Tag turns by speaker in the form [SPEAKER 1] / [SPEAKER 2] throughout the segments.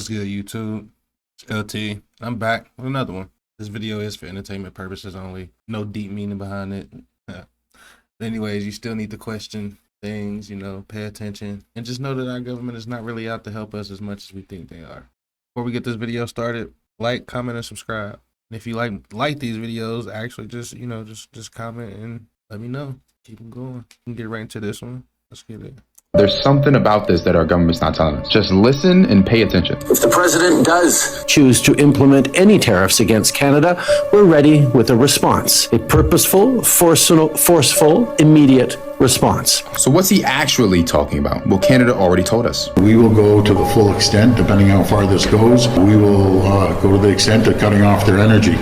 [SPEAKER 1] What's good, YouTube? It's LT. I'm back with another one. This video is for entertainment purposes only. No deep meaning behind it. But anyways, you still need to question things, pay attention, and just know that our government is not really out to help us as much as we think they are. Before we get this video started, like, comment, and subscribe. And if you like these videos, actually just comment and let me know. Keep them going. We can get right into this one. Let's get it.
[SPEAKER 2] There's something about this that our government's not telling us. Just listen and pay attention.
[SPEAKER 3] If the president does
[SPEAKER 4] choose to implement any tariffs against Canada, we're ready with a response. A purposeful, forceful, immediate response.
[SPEAKER 2] So what's he actually talking about? Well, Canada already told us.
[SPEAKER 5] We will go to the full extent, depending how far this goes. We will go to the extent of cutting off their energy,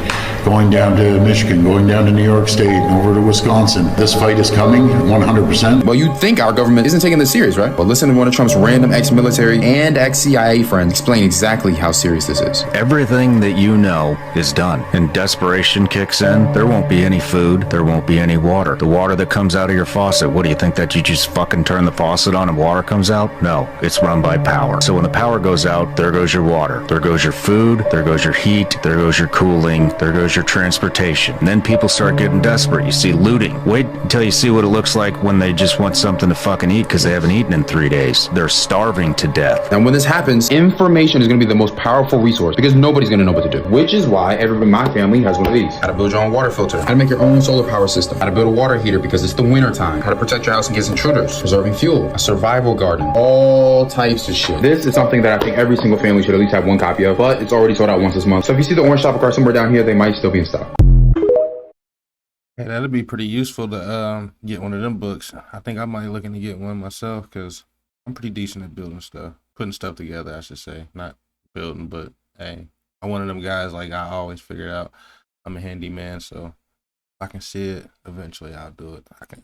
[SPEAKER 5] going down to Michigan, going down to New York State, and over to Wisconsin. This fight is coming 100%.
[SPEAKER 2] Well, you'd think our government isn't taking this serious, right? But listen to one of Trump's random ex-military and ex-CIA friends explain exactly how serious this is.
[SPEAKER 6] Everything that you know is done. And desperation kicks in. There won't be any food. There won't be any water. The water that comes out of your faucet, what do you think, that you just fucking turn the faucet on and water comes out? No, it's run by power. So when the power goes out, there goes your water. There goes your food. There goes your heat. There goes your cooling. There goes your transportation. And then people start getting desperate. You see looting. Wait until you see what it looks like when they just want something to fucking eat because they haven't eaten in 3 days. They're starving to death.
[SPEAKER 2] And when this happens, information is going to be the most powerful resource because nobody's going to know what to do. Which is why everybody in my family has one of these. How to build your own water filter. How to make your own solar power system. How to build a water heater because it's the winter time. How to protect your house against intruders. Preserving fuel. A survival garden. All types of shit. This is something that I think every single family should at least have one copy of, but it's already sold out once this month. So if you see the orange shopper cart somewhere down here, they might still be in stock.
[SPEAKER 1] Hey, that'd be pretty useful to get one of them books. I think I might looking to get one myself because I'm pretty decent at building stuff. Putting stuff together, I should say. Not building, but hey, I'm one of them guys, like, I always figure out I'm a handyman, so if I can see it, eventually I'll do it. I can.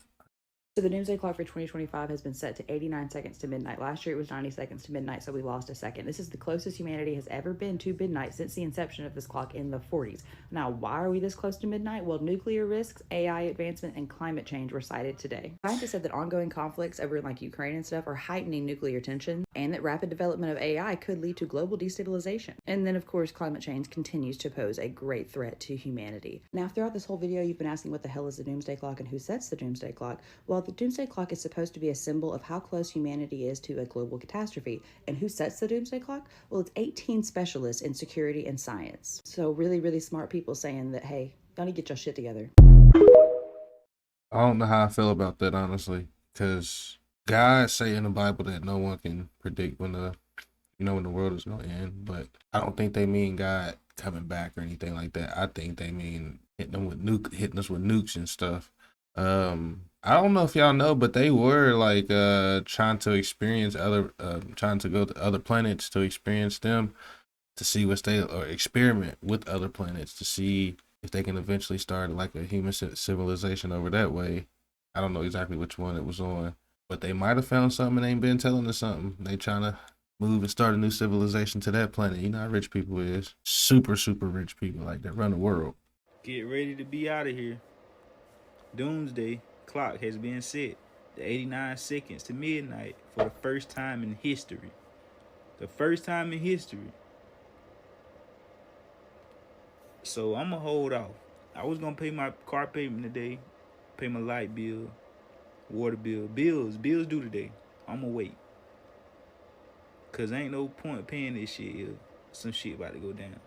[SPEAKER 7] So the doomsday clock for 2025 has been set to 89 seconds to midnight. Last year it was 90 seconds to midnight, so we lost a second. This is the closest humanity has ever been to midnight since the inception of this clock in the 40s. Now, why are we this close to midnight? Well, nuclear risks, AI advancement, and climate change were cited today. Scientists said that ongoing conflicts over like Ukraine and stuff are heightening nuclear tension, and that rapid development of AI could lead to global destabilization. And then, of course, climate change continues to pose a great threat to humanity. Now, throughout this whole video, you've been asking what the hell is the doomsday clock and who sets the doomsday clock. Well, the doomsday clock is supposed to be a symbol of how close humanity is to a global catastrophe. And who sets the doomsday clock? Well, it's 18 specialists in security and science. So really, really smart people saying that, hey, y'all need to get your shit together.
[SPEAKER 1] I don't know how I feel about that, honestly, because God say in the Bible that no one can predict when when the world is going to end, but I don't think they mean God coming back or anything like that. I think they mean hitting us with nukes and stuff. I don't know if y'all know, but they were like trying to experience trying to go to other planets to experience them, to see or experiment with other planets to see if they can eventually start like a human civilization over that way. I don't know exactly which one it was on, but they might have found something and ain't been telling us something. They trying to move and start a new civilization to that planet. You know how rich people is. Super, super rich people like that run the world.
[SPEAKER 8] Get ready to be out of here. Doomsday clock has been set to 89 seconds to midnight for the first time in history. The first time in history. So I'm going to hold off. I was going to pay my car payment today, pay my light bill, water bill, bills due today. I'm going to wait. Because ain't no point paying this shit if some shit about to go down.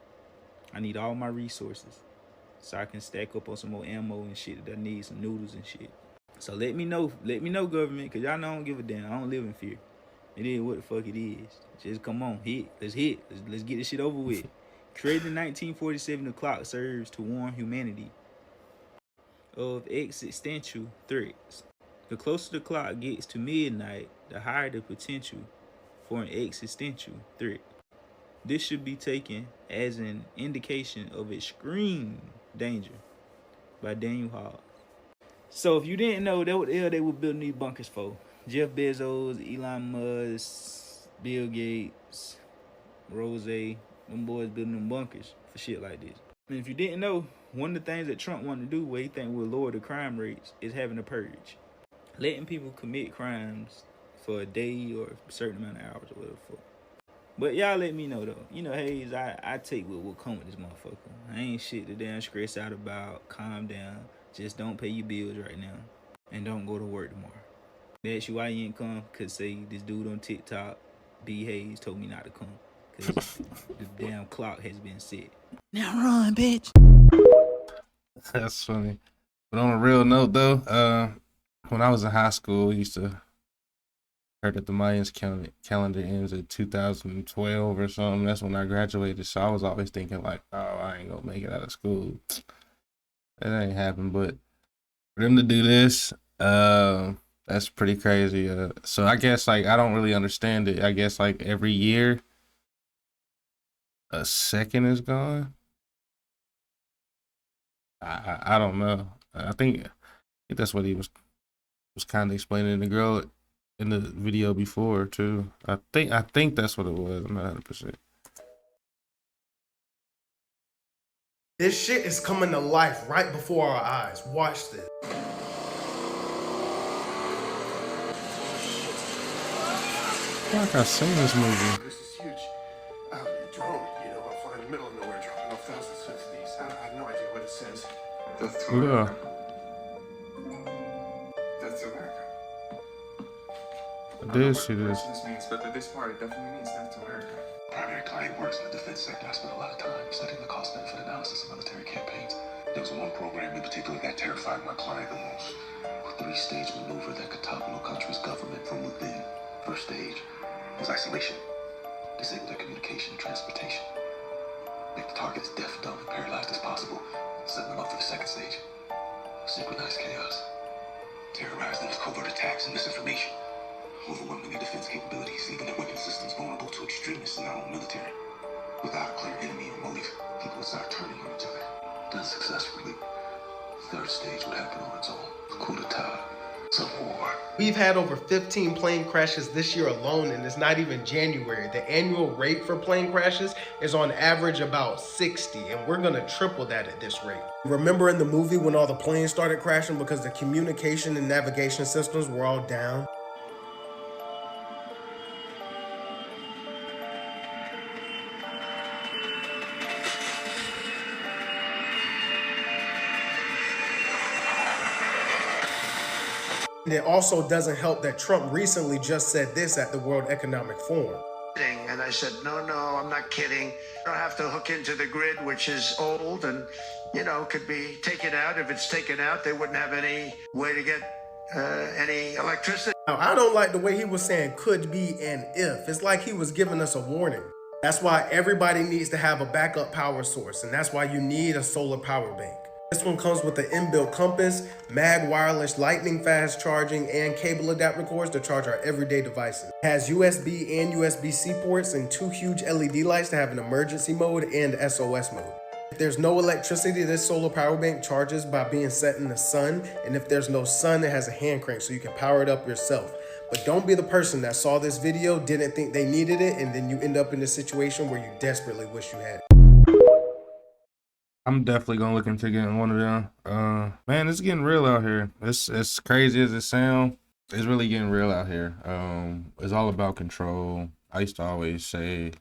[SPEAKER 8] I need all my resources so I can stack up on some more ammo and shit that I need, some noodles and shit. So let me know, government, because y'all know I don't give a damn. I don't live in fear. It is what the fuck it is. Just come on, let's get this shit over with. Created in 1947, the clock serves to warn humanity of existential threats. The closer the clock gets to midnight, the higher the potential for an existential threat. This should be taken as an indication of extreme danger by Daniel Hall. So if you didn't know, that what the hell they were building these bunkers for. Jeff Bezos, Elon Musk, Bill Gates, Rose, them boys building them bunkers for shit like this. And if you didn't know, one of the things that Trump wanted to do, where he think will lower the crime rates, is having a purge. Letting people commit crimes for a day or a certain amount of hours or whatever. But y'all let me know though. You know, Hayes, I take what will come with this motherfucker. I ain't shit to damn stress out about. Calm down. Just don't pay your bills right now. And don't go to work tomorrow. That's you why you ain't come. Cause say this dude on TikTok, B Hayes, told me not to come. Cause the damn clock has been set. Now run, bitch.
[SPEAKER 1] That's funny. But on a real note though, when I was in high school, we used to heard that the Mayans calendar ends in 2012 or something. That's when I graduated. So I was always thinking like, oh, I ain't gonna make it out of school. That ain't happened. But for them to do this, that's pretty crazy. So I guess like I don't really understand it. I guess like every year, a second is gone. I don't know. I think that's what he was kind of explaining to the girl in the video before too. I think that's what it was. I'm not 100%.
[SPEAKER 9] This shit is coming to life right before our eyes. Watch this.
[SPEAKER 10] I
[SPEAKER 1] feel like I've seen this movie.
[SPEAKER 10] This is huge. Drone, you know, up in the middle of nowhere, dropping off thousands of these. I have no idea what it says.
[SPEAKER 5] That's
[SPEAKER 1] Yeah.
[SPEAKER 10] That's America.
[SPEAKER 1] I did see this.
[SPEAKER 10] This means, but this part it definitely means that's America. Primary client works in the defense sector. I spent a lot of time studying the cost-benefit analysis of military campaigns. There was one program in particular that terrified my client the most. A 3-stage maneuver that could topple a country's government from within. First stage was isolation. Disable their communication and transportation. Make the target as deaf, dumb, and paralyzed as possible. Set them up for the second stage. Synchronized chaos. Terrorize them with covert attacks and misinformation. Overwhelming their defense capabilities, leaving their weapon systems vulnerable to extremists in our own military. Without a clear enemy or motive, people would start turning on each other. Done successfully, the third stage would happen on its own. A coup d'etat. Civil war.
[SPEAKER 9] We've had over 15 plane crashes this year alone, and it's not even January. The annual rate for plane crashes is on average about 60, and we're gonna triple that at this rate. Remember in the movie when all the planes started crashing because the communication and navigation systems were all down? And it also doesn't help that Trump recently just said this at the World Economic Forum.
[SPEAKER 11] And I said, no, I'm not kidding. I don't have to hook into the grid, which is old and, you know, could be taken out. If it's taken out, they wouldn't have any way to get any electricity.
[SPEAKER 9] Now, I don't like the way he was saying could be and if. It's like he was giving us a warning. That's why everybody needs to have a backup power source, and that's why you need a solar power bank. This one comes with an inbuilt compass, mag wireless lightning fast charging, and cable adapter cords to charge our everyday devices. It has USB and USB-C ports and 2 huge LED lights to have an emergency mode and SOS mode. If there's no electricity, this solar power bank charges by being set in the sun, and if there's no sun, it has a hand crank so you can power it up yourself. But don't be the person that saw this video, didn't think they needed it, and then you end up in a situation where you desperately wish you had it.
[SPEAKER 1] I'm definitely gonna look into getting one of them. Man, it's getting real out here. It's as crazy as it sounds. It's really getting real out here. It's all about control. I used to always say,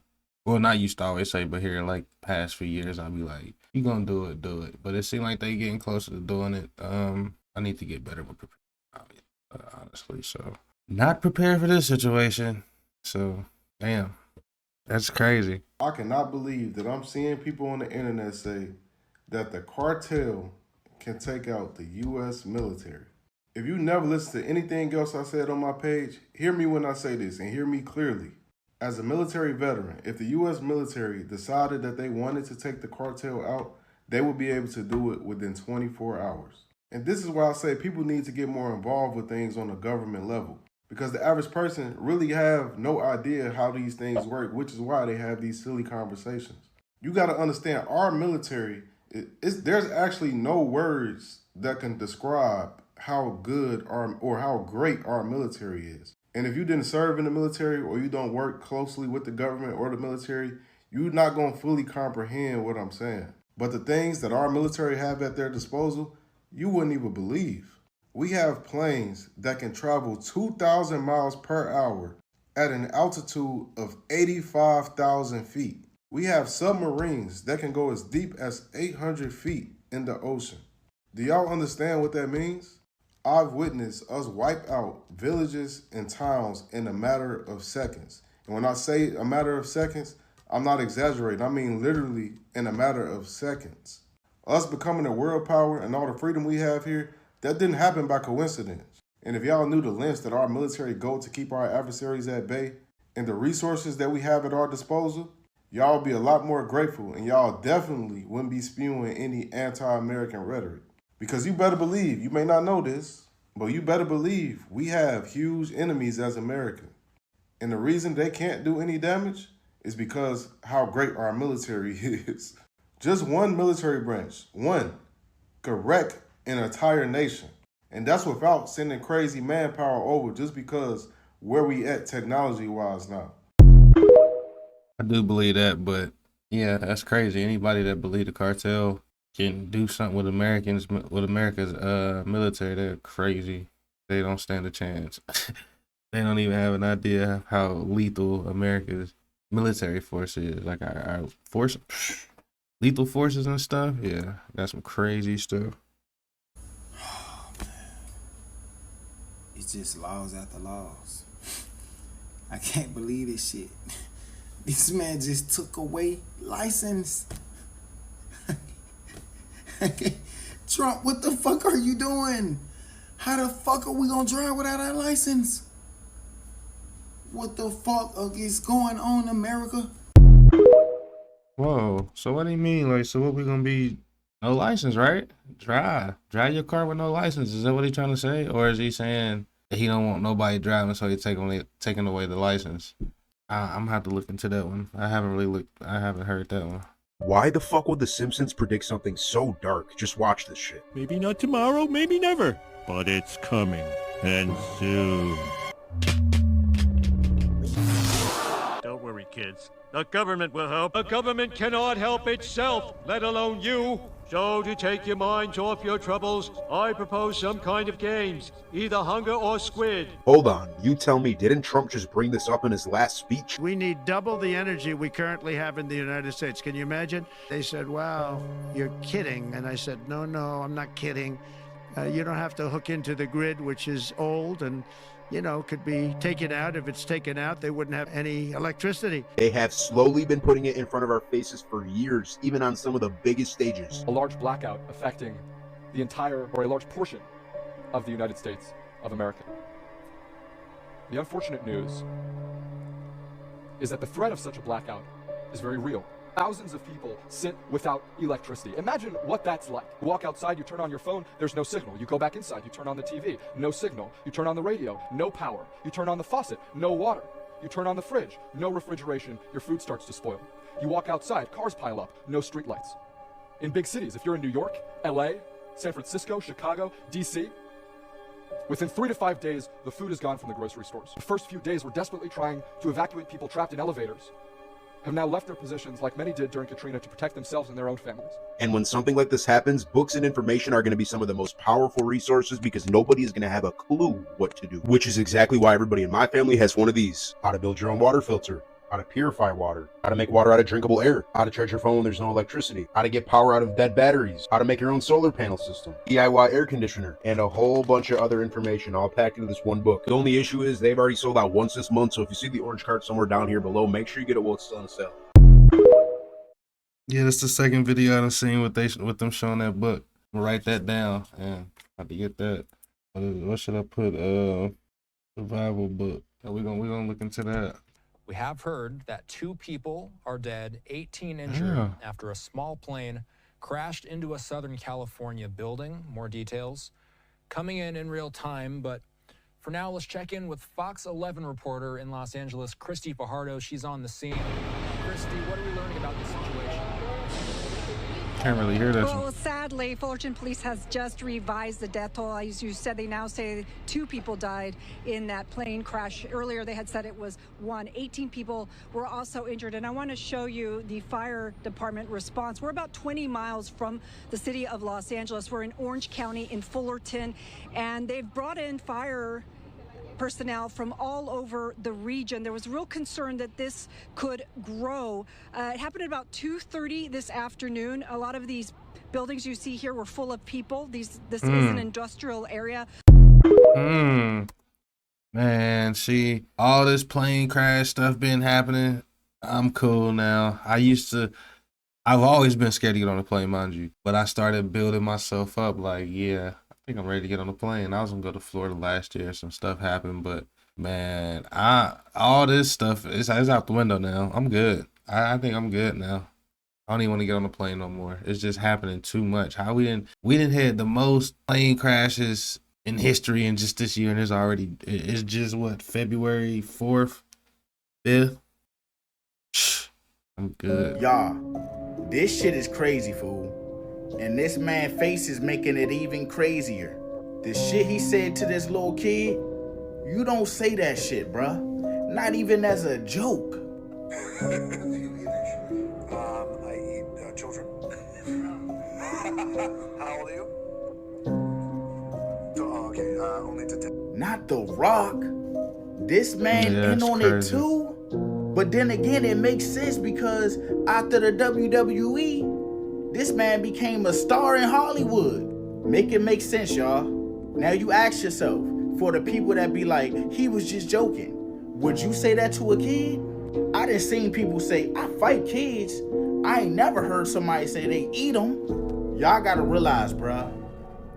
[SPEAKER 1] well, not used to always say, but here like past few years, I'll be like, you gonna do it. But it seems like they getting closer to doing it. I need to get better with preparing, honestly. So not prepared for this situation. So damn, that's crazy.
[SPEAKER 12] I cannot believe that I'm seeing people on the internet say that the cartel can take out the U.S. military. If you never listen to anything else I said on my page, hear me when I say this and hear me clearly. As a military veteran, if the U.S. military decided that they wanted to take the cartel out, they would be able to do it within 24 hours. And this is why I say people need to get more involved with things on a government level, because the average person really have no idea how these things work, which is why they have these silly conversations. You got to understand our military, there's actually no words that can describe how good or how great our military is. And if you didn't serve in the military or you don't work closely with the government or the military, you're not going to fully comprehend what I'm saying. But the things that our military have at their disposal, you wouldn't even believe. We have planes that can travel 2,000 miles per hour at an altitude of 85,000 feet. We have submarines that can go as deep as 800 feet in the ocean. Do y'all understand what that means? I've witnessed us wipe out villages and towns in a matter of seconds. And when I say a matter of seconds, I'm not exaggerating. I mean literally in a matter of seconds. Us becoming a world power and all the freedom we have here, that didn't happen by coincidence. And if y'all knew the lengths that our military go to keep our adversaries at bay and the resources that we have at our disposal, y'all would be a lot more grateful, and y'all definitely wouldn't be spewing any anti-American rhetoric. Because you better believe, you may not know this, but you better believe we have huge enemies as Americans. And the reason they can't do any damage is because how great our military is. Just one military branch, one, could wreck an entire nation. And that's without sending crazy manpower over just because where we at technology-wise now.
[SPEAKER 1] I do believe that, but yeah, that's crazy. Anybody that believe the cartel can do something with America's military, they're crazy. They don't stand a chance. They don't even have an idea how lethal America's military force is. Like our force, lethal forces and stuff. Yeah, that's some crazy stuff.
[SPEAKER 13] Oh, man. It's just laws after laws. I can't believe this shit. This man just took away license. Trump, what the fuck are you doing? How the fuck are we gonna drive without our license? What the fuck is going on, America?
[SPEAKER 1] Whoa, so what do you mean? Like, so what we gonna be, no license, right? Drive your car with no license. Is that what he trying to say? Or is he saying that he don't want nobody driving, so he taking away the license? I'm gonna have to look into that one. I haven't heard that one.
[SPEAKER 14] Why the fuck would The Simpsons predict something so dark? Just watch this shit.
[SPEAKER 15] Maybe not tomorrow, maybe never. But it's coming. And soon. Don't worry, kids. The government will help. The government cannot help itself, let alone you. So to take your minds off your troubles, I propose some kind of games. Either hunger or squid.
[SPEAKER 14] Hold on, you tell me, didn't Trump just bring this up in his last speech?
[SPEAKER 16] We need double the energy we currently have in the United States. Can you imagine? They said, wow, you're kidding. And I said, no, I'm not kidding. You don't have to hook into the grid, which is old and, could be taken out. If it's taken out, they wouldn't have any electricity.
[SPEAKER 14] They have slowly been putting it in front of our faces for years, even on some of the biggest stages.
[SPEAKER 17] A large blackout affecting the entire, or a large portion of the United States of America. The unfortunate news is that the threat of such a blackout is very real. Thousands of people sit without electricity. Imagine what that's like. You walk outside, you turn on your phone, there's no signal. You go back inside, you turn on the TV, no signal. You turn on the radio, no power. You turn on the faucet, no water. You turn on the fridge, no refrigeration, your food starts to spoil. You walk outside, cars pile up, no streetlights. In big cities, if you're in New York, LA, San Francisco, Chicago, DC, within 3 to 5 days, the food is gone from the grocery stores. The first few days, we're desperately trying to evacuate people trapped in elevators, have now left their positions like many did during Katrina to protect themselves and their own families.
[SPEAKER 14] And when something like this happens, books and information are going to be some of the most powerful resources because nobody is going to have a clue what to do. Which is exactly why everybody in my family has one of these. How to build your own water filter. How to purify water. How to make water out of drinkable air. How to charge your phone when there's no electricity. How to get power out of dead batteries. How to make your own solar panel system. DIY air conditioner. And a whole bunch of other information all packed into this one book. The only issue is they've already sold out once this month, so if you see the orange card somewhere down here below, make sure you get it while it's still on sale.
[SPEAKER 1] Yeah, that's the second video I've seen with them showing that book. I'm gonna write that down and have to get that. What should I put? Survival book. We're gonna look into that.
[SPEAKER 18] We have heard that 2 people are dead, 18 injured after a small plane crashed into a Southern California building. More details coming in real time, but for now, let's check in with Fox 11 reporter in Los Angeles, Christy Fajardo. She's on the scene. Christy, what are we learning about this situation?
[SPEAKER 1] Can't really hear this
[SPEAKER 19] Well, sadly, Fullerton Police has just revised the death toll. As you said, they now say 2 people died in that plane crash. Earlier, they had said it was 1. 18 people were also injured. And I want to show you the fire department response. We're about 20 miles from the city of Los Angeles. We're in Orange County in Fullerton, and they've brought in fire personnel from all over the region. There was real concern that this could grow. It happened at about 2:30 this afternoon. A lot of these buildings you see here were full of people. This is an industrial area.
[SPEAKER 1] Man, see, all this plane crash stuff been happening. I'm cool now. I've always been scared to get on a plane, mind you, but I started building myself up like, yeah, I think I'm ready to get on a plane. I was gonna go to Florida last year. Some stuff happened, but man, all this stuff is out the window now. I'm good. I think I'm good now. I don't even want to get on a plane no more. It's just happening too much. How we didn't hit the most plane crashes in history in just this year, and it's just what, February 4th, 5th. I'm good.
[SPEAKER 20] Y'all, this shit is crazy, fool. And this man's face is making it even crazier. The shit he said to this little kid, you don't say that shit, bruh. Not even as a joke.
[SPEAKER 10] I eat children. How old are you? Oh, okay, only to 10.
[SPEAKER 20] Not The Rock. This man in on it too. But then again, it makes sense because after the WWE, this man became a star in Hollywood. Make it make sense, y'all. Now you ask yourself, for the people that be like, he was just joking, would you say that to a kid? I done seen people say, I fight kids. I ain't never heard somebody say they eat them. Y'all gotta realize, bruh,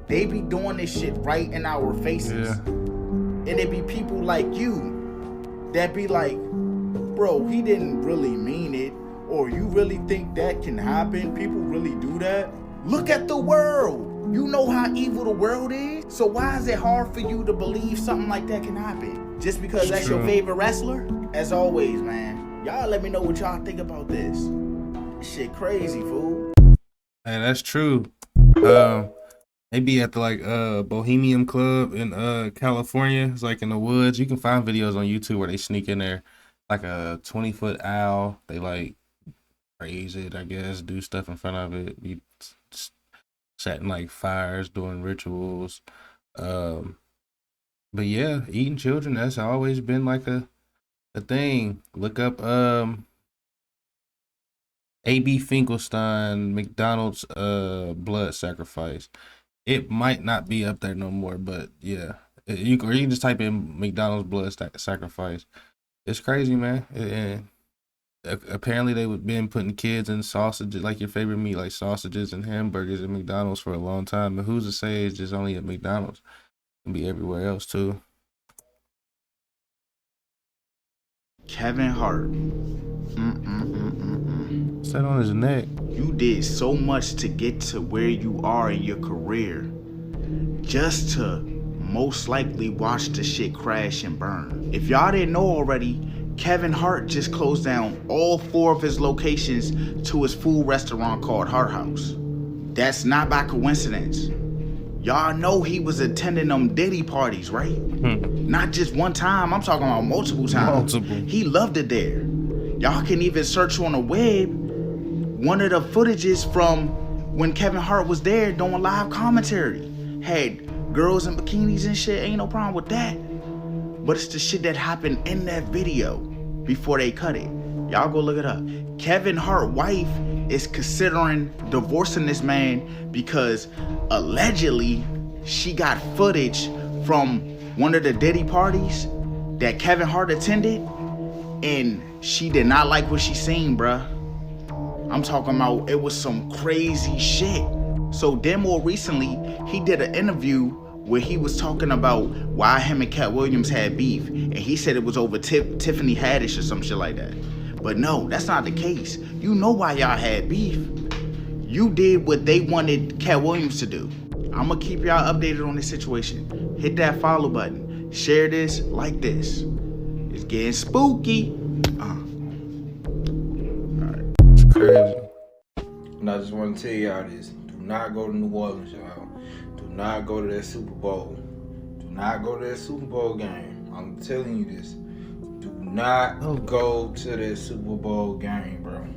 [SPEAKER 20] they be doing this shit right in our faces. Yeah. And it be people like you that be like, bro, he didn't really mean it. Or you really think that can happen? People really do that? Look at the world. You know how evil the world is. So why is it hard for you to believe something like that can happen? Just because that's your favorite wrestler? As always, man, y'all let me know what y'all think about this. This shit crazy, fool.
[SPEAKER 1] Hey, that's true. They be at the like Bohemian Club in California. It's like in the woods. You can find videos on YouTube where they sneak in there like a 20-foot owl. They like raise it, I guess, do stuff in front of it. Be setting like fires, doing rituals. But yeah, eating children, that's always been like a thing. Look up A.B. Finkelstein, McDonald's blood sacrifice. It might not be up there no more, but yeah. You can just type in McDonald's blood sacrifice. It's crazy, man. And apparently they would been putting kids in sausages, like your favorite meat, like sausages and hamburgers at McDonald's for a long time. But who's to say it's just only at McDonald's? It can be everywhere else too.
[SPEAKER 20] Kevin Hart.
[SPEAKER 1] What's that on his neck?
[SPEAKER 20] You did so much to get to where you are in your career, just to most likely watch the shit crash and burn. If y'all didn't know already, Kevin Hart just closed down all 4 of his locations to his food restaurant called Hart House. That's not by coincidence. Y'all know he was attending them Diddy parties, right? Not just one time, I'm talking about multiple times. He loved it there. Y'all can even search on the web one of the footages from when Kevin Hart was there doing live commentary. Had girls in bikinis and shit, ain't no problem with that. But it's the shit that happened in that video before they cut it. Y'all go look it up. Kevin Hart's wife is considering divorcing this man because allegedly she got footage from one of the Diddy parties that Kevin Hart attended, and she did not like what she seen, bruh. I'm talking about it was some crazy shit. So then more recently, he did an interview where he was talking about why him and Cat Williams had beef, and he said it was over Tiffany Haddish or some shit like that. But no, that's not the case. You know why y'all had beef. You did what they wanted Cat Williams to do. I'm gonna keep y'all updated on this situation. Hit that follow button. Share this, like this. It's getting spooky.
[SPEAKER 1] It's crazy.
[SPEAKER 21] And I just want to tell y'all this. Do not go to New Orleans, y'all. Do not go to that Super Bowl. Do not go to that Super Bowl game. I'm telling you this. Do not go to that Super Bowl game, bro.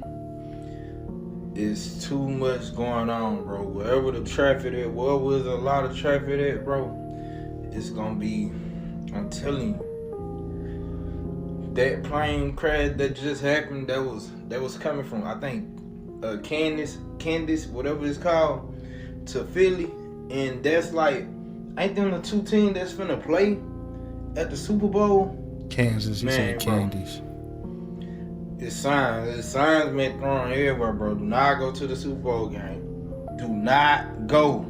[SPEAKER 21] It's too much going on, bro. Wherever the traffic is, wherever there's a lot of traffic at, bro, it's gonna be I'm telling you. That plane crash that just happened, that was coming from, I think, Candace, whatever it's called, to Philly. And that's like, ain't them the two teams that's finna play at the Super Bowl?
[SPEAKER 1] Kansas, he said Candies.
[SPEAKER 21] It's signs been thrown everywhere, bro. Do not go to the Super Bowl game. Do not go.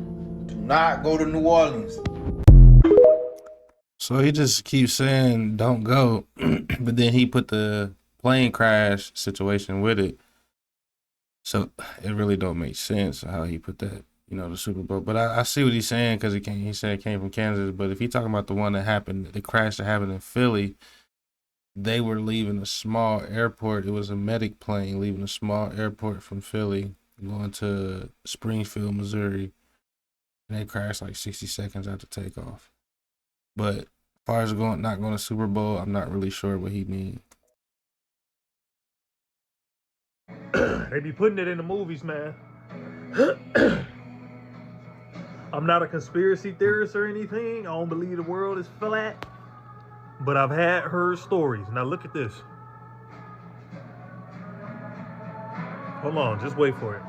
[SPEAKER 21] Do not go to New Orleans.
[SPEAKER 1] So he just keeps saying don't go, but then he put the plane crash situation with it. So it really don't make sense how he put that, the Super Bowl. But I see what he's saying because he said it came from Kansas. But if he's talking about the one that happened, the crash that happened in Philly, they were leaving a small airport. It was a medic plane leaving a small airport from Philly, going to Springfield, Missouri. And they crashed like 60 seconds after takeoff. But as far as not going to Super Bowl, I'm not really sure what he means.
[SPEAKER 3] They be putting it in the movies, man. I'm not a conspiracy theorist or anything. I don't believe the world is flat. But I've heard stories. Now look at this. Hold on, just wait for it.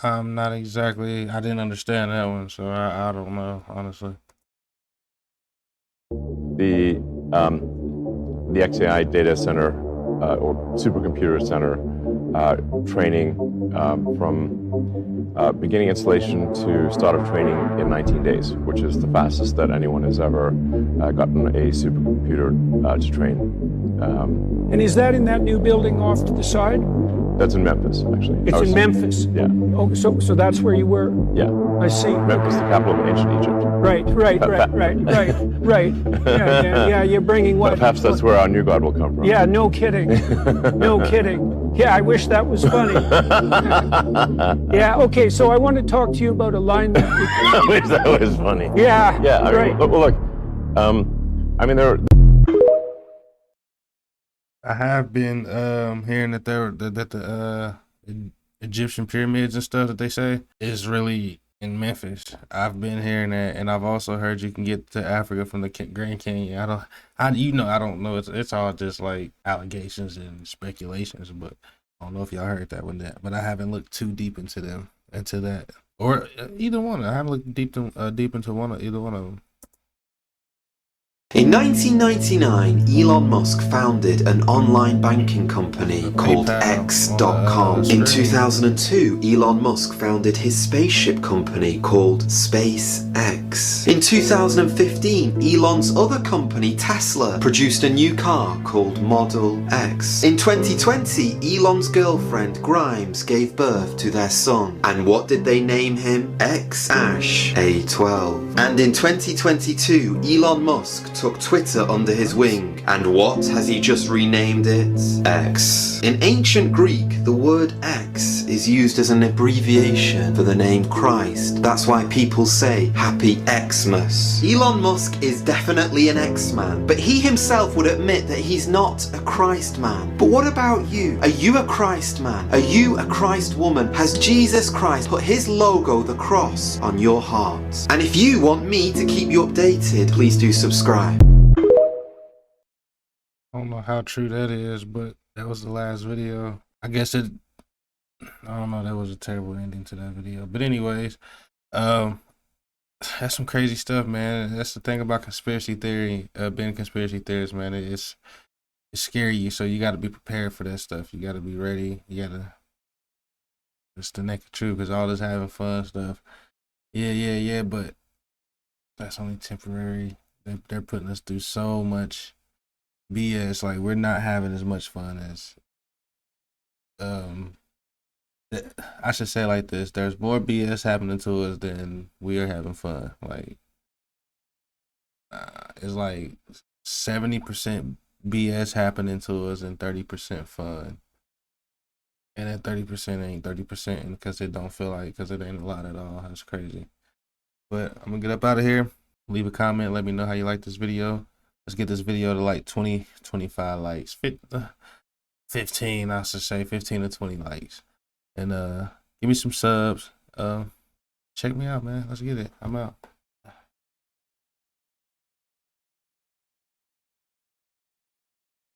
[SPEAKER 1] I'm not exactly, I didn't understand that one, so I don't know, honestly.
[SPEAKER 22] The XAI data center or supercomputer center training from beginning installation to start of training in 19 days, which is the fastest that anyone has ever gotten a supercomputer to train.
[SPEAKER 23] And is that in that new building off to the side?
[SPEAKER 22] That's in Memphis, actually.
[SPEAKER 23] It's in Memphis?
[SPEAKER 22] Yeah.
[SPEAKER 23] Oh, so that's where you were?
[SPEAKER 22] Yeah.
[SPEAKER 23] I see.
[SPEAKER 22] Memphis, the capital of ancient Egypt.
[SPEAKER 23] Right. Yeah, you're bringing what?
[SPEAKER 22] Perhaps that's where our new God will come from.
[SPEAKER 23] Yeah, no kidding. No kidding. Yeah, I wish that was funny. Yeah, okay, so I want to talk to you about alignment.
[SPEAKER 22] I wish that was funny.
[SPEAKER 23] Yeah,
[SPEAKER 22] yeah.
[SPEAKER 23] right.
[SPEAKER 22] Look, there are...
[SPEAKER 1] I have been hearing that the Egyptian pyramids and stuff that they say is really in Memphis. I've been hearing that, and I've also heard you can get to Africa from the Grand Canyon. I don't know. It's all just like allegations and speculations, but I don't know if y'all heard that one. But I haven't looked too deep into that, or either one. I haven't looked deep into either one of them.
[SPEAKER 24] In 1999, Elon Musk founded an online banking company called X.com. In 2002, Elon Musk founded his spaceship company called SpaceX. In 2015, Elon's other company, Tesla, produced a new car called Model X. In 2020, Elon's girlfriend, Grimes, gave birth to their son. And what did they name him? X-Ash A12. And in 2022, Elon Musk took Twitter under his wing, and what has he just renamed it? X. In ancient Greek, the word X is used as an abbreviation for the name Christ. That's why people say Happy Xmas. Elon Musk is definitely an X-man, but he himself would admit that he's not a Christ man. But what about you? Are you a Christ man? Are you a Christ woman? Has Jesus Christ put his logo, the cross, on your heart? And if you want me to keep you updated, please do subscribe.
[SPEAKER 1] I don't know how true that is, but that was the last video. I guess I don't know, that was a terrible ending to that video. But anyways, that's some crazy stuff, man. That's the thing about conspiracy theory, being conspiracy theorists, man. It's scary you, so you got to be prepared for that stuff. You got to be ready. You got to, it's the naked truth, because all this having fun stuff. Yeah, but that's only temporary. They're putting us through so much BS. Like, we're not having as much fun as I should say it like this. There's more BS happening to us than we are having fun. Like, it's like 70% BS happening to us and 30% fun. And that 30% ain't 30% because it don't feel like, because it ain't a lot at all. That's crazy. But I'm going to get up out of here. Leave a comment. Let me know how you like this video. Let's get this video to like 20, 25 likes. 15, I should say. 15 to 20 likes. And give me some subs. Check me out, man. Let's get it. I'm out.